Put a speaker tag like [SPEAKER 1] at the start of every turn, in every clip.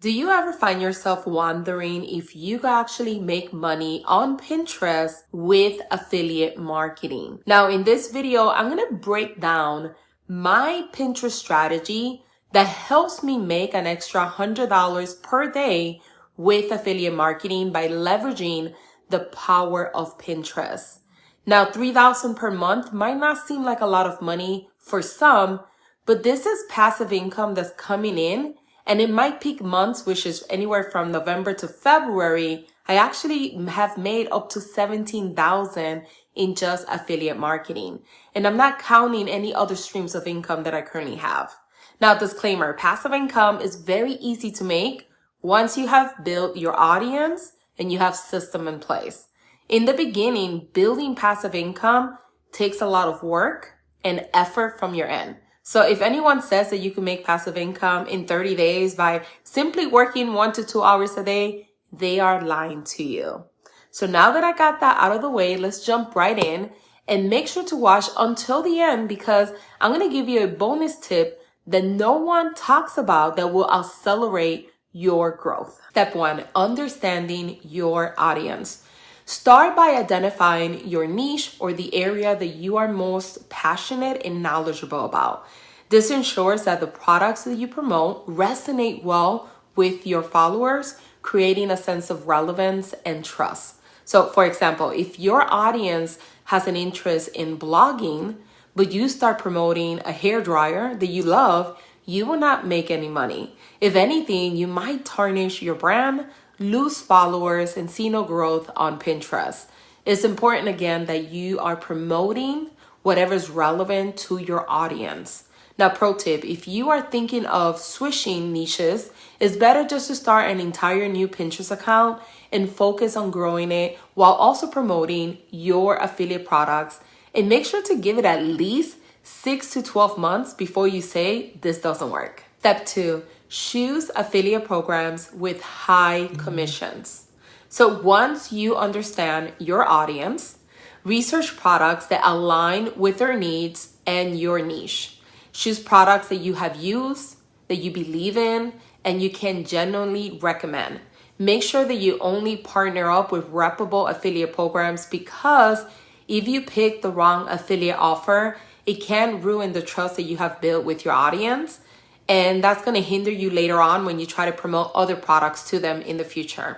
[SPEAKER 1] Do you ever find yourself wondering if you could actually make money on Pinterest with affiliate marketing? Now, in this video, I'm going to break down my Pinterest strategy that helps me make an extra $100 per day with affiliate marketing by leveraging the power of Pinterest. Now, $3,000 per month might not seem like a lot of money for some, but this is passive income that's coming in. And in my peak months, which is anywhere from November to February, I actually have made up to $17,000 in just affiliate marketing. And I'm not counting any other streams of income that I currently have. Now, disclaimer, passive income is very easy to make once you have built your audience and you have system in place. In the beginning, building passive income takes a lot of work and effort from your end. So if anyone says that you can make passive income in 30 days by simply working 1 to 2 hours a day, they are lying to you. So now that I got that out of the way, let's jump right in and make sure to watch until the end because I'm going to give you a bonus tip that no one talks about that will accelerate your growth. Step 1, understanding your audience. Start by identifying your niche or the area that you are most passionate and knowledgeable about. This ensures that the products that you promote resonate well with your followers, creating a sense of relevance and trust. So, for example, if your audience has an interest in blogging, but you start promoting a hairdryer that you love, you will not make any money. If anything, you might tarnish your brand, lose followers, and see no growth on Pinterest. It's important, again, that you are promoting whatever is relevant to your audience. Now, pro tip, if you are thinking of switching niches, it's better just to start an entire new Pinterest account and focus on growing it while also promoting your affiliate products. And make sure to give it at least 6 to 12 months before you say this doesn't work. Step 2, choose affiliate programs with high commissions. So once you understand your audience, research products that align with their needs and your niche. Choose products that you have used, that you believe in, and you can genuinely recommend. Make sure that you only partner up with reputable affiliate programs because if you pick the wrong affiliate offer, it can ruin the trust that you have built with your audience. And that's going to hinder you later on when you try to promote other products to them in the future.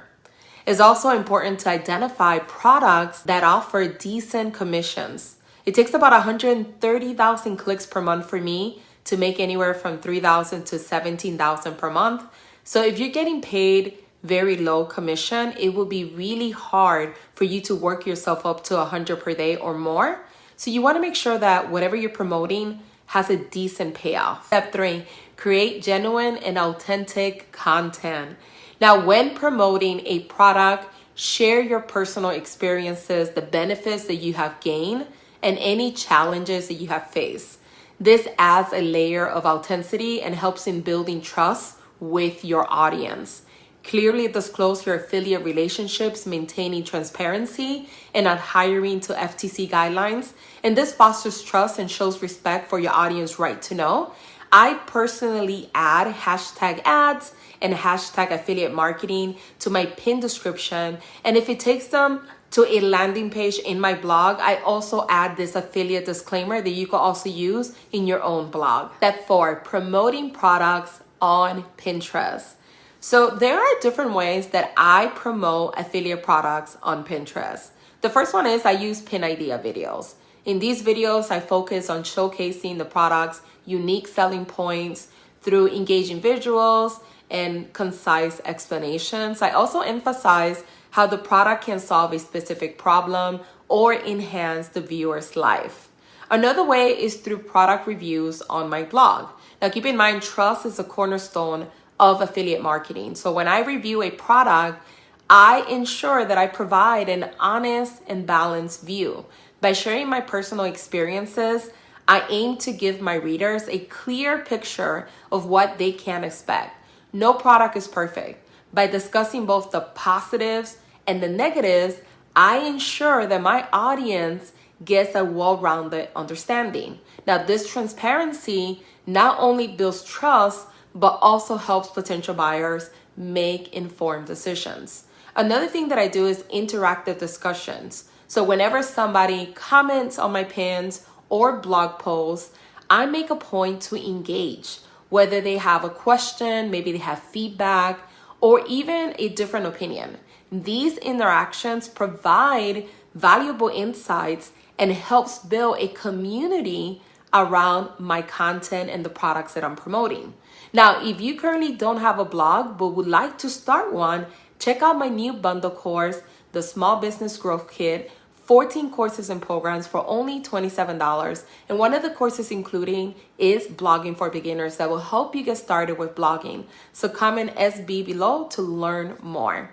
[SPEAKER 1] It's also important to identify products that offer decent commissions. It takes about 130,000 clicks per month for me to make anywhere from $3,000 to $17,000 per month. So if you're getting paid very low commission, it will be really hard for you to work yourself up to 100 per day or more. So you want to make sure that whatever you're promoting has a decent payoff. Step 3, create genuine and authentic content. Now, when promoting a product, share your personal experiences, the benefits that you have gained, and any challenges that you have faced. This adds a layer of authenticity and helps in building trust with your audience. Clearly disclose your affiliate relationships, maintaining transparency and adhering to FTC guidelines. And this fosters trust and shows respect for your audience right to know. I personally add hashtag ads and hashtag affiliate marketing to my pin description. And if it takes them to a landing page in my blog, I also add this affiliate disclaimer that you can also use in your own blog. Step 4, promoting products on Pinterest. So there are different ways that I promote affiliate products on Pinterest. The first one is I use pin idea videos. In these videos, I focus on showcasing the product's unique selling points through engaging visuals and concise explanations. I also emphasize how the product can solve a specific problem or enhance the viewer's life. Another way is through product reviews on my blog. Now keep in mind, trust is a cornerstone of affiliate marketing. So when I review a product, I ensure that I provide an honest and balanced view. By sharing my personal experiences, I aim to give my readers a clear picture of what they can expect. No product is perfect. By discussing both the positives and the negatives, I ensure that my audience gets a well-rounded understanding. Now, this transparency not only builds trust, but also helps potential buyers make informed decisions. Another thing that I do is interactive discussions. So whenever somebody comments on my pins or blog posts, I make a point to engage, whether they have a question, maybe they have feedback, or even a different opinion. These interactions provide valuable insights and helps build a community around my content and the products that I'm promoting. Now, if you currently don't have a blog but would like to start one, check out my new bundle course, the Small Business Growth Kit, 14 courses and programs for only $27. And one of the courses including is blogging for beginners that will help you get started with blogging. So comment SB below to learn more.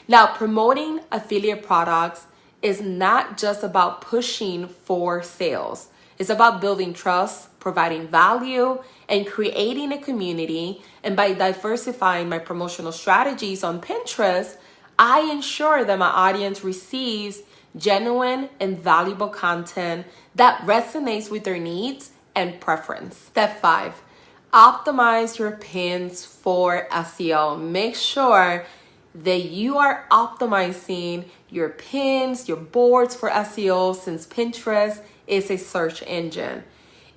[SPEAKER 1] Now, promoting affiliate products is not just about pushing for sales. It's about building trust, providing value, and creating a community. And by diversifying my promotional strategies on Pinterest, I ensure that my audience receives genuine and valuable content that resonates with their needs and preference. Step 5, optimize your pins for SEO. Make sure that you are optimizing your pins, your boards for SEO, since Pinterest is a search engine.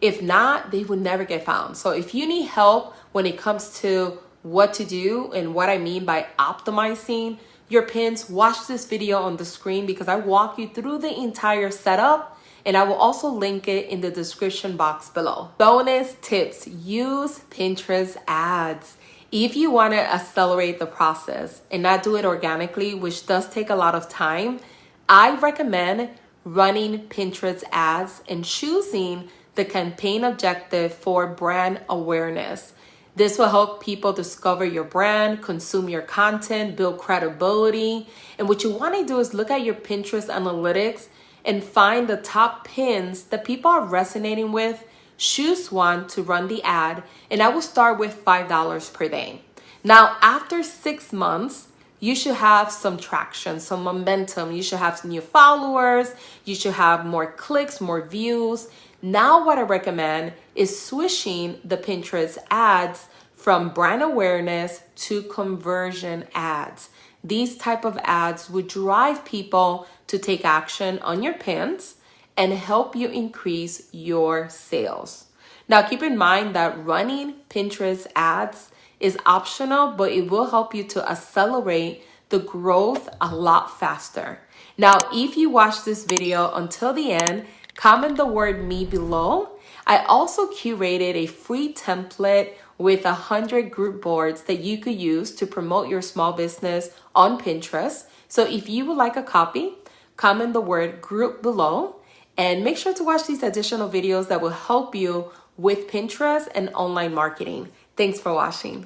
[SPEAKER 1] If not, they will never get found. So if you need help when it comes to what to do and what I mean by optimizing your pins, watch this video on the screen because I walk you through the entire setup, and I will also link it in the description box below. Bonus tips: use Pinterest ads. If you want to accelerate the process and not do it organically, which does take a lot of time, I recommend running Pinterest ads and choosing the campaign objective for brand awareness. This will help people discover your brand, consume your content, build credibility. And what you want to do is look at your Pinterest analytics and find the top pins that people are resonating with. Choose one to run the ad, and I will start with $5 per day. Now, after 6 months, you should have some traction, some momentum. You should have some new followers. You should have more clicks, more views. Now, what I recommend is switching the Pinterest ads from brand awareness to conversion ads. These type of ads would drive people to take action on your pins and help you increase your sales. Now, keep in mind that running Pinterest ads is optional, but it will help you to accelerate the growth a lot faster. Now, if you watch this video until the end, comment the word me below. I also curated a free template with 100 group boards that you could use to promote your small business on Pinterest. So if you would like a copy, comment the word group below, and make sure to watch these additional videos that will help you with Pinterest and online marketing. Thanks for watching.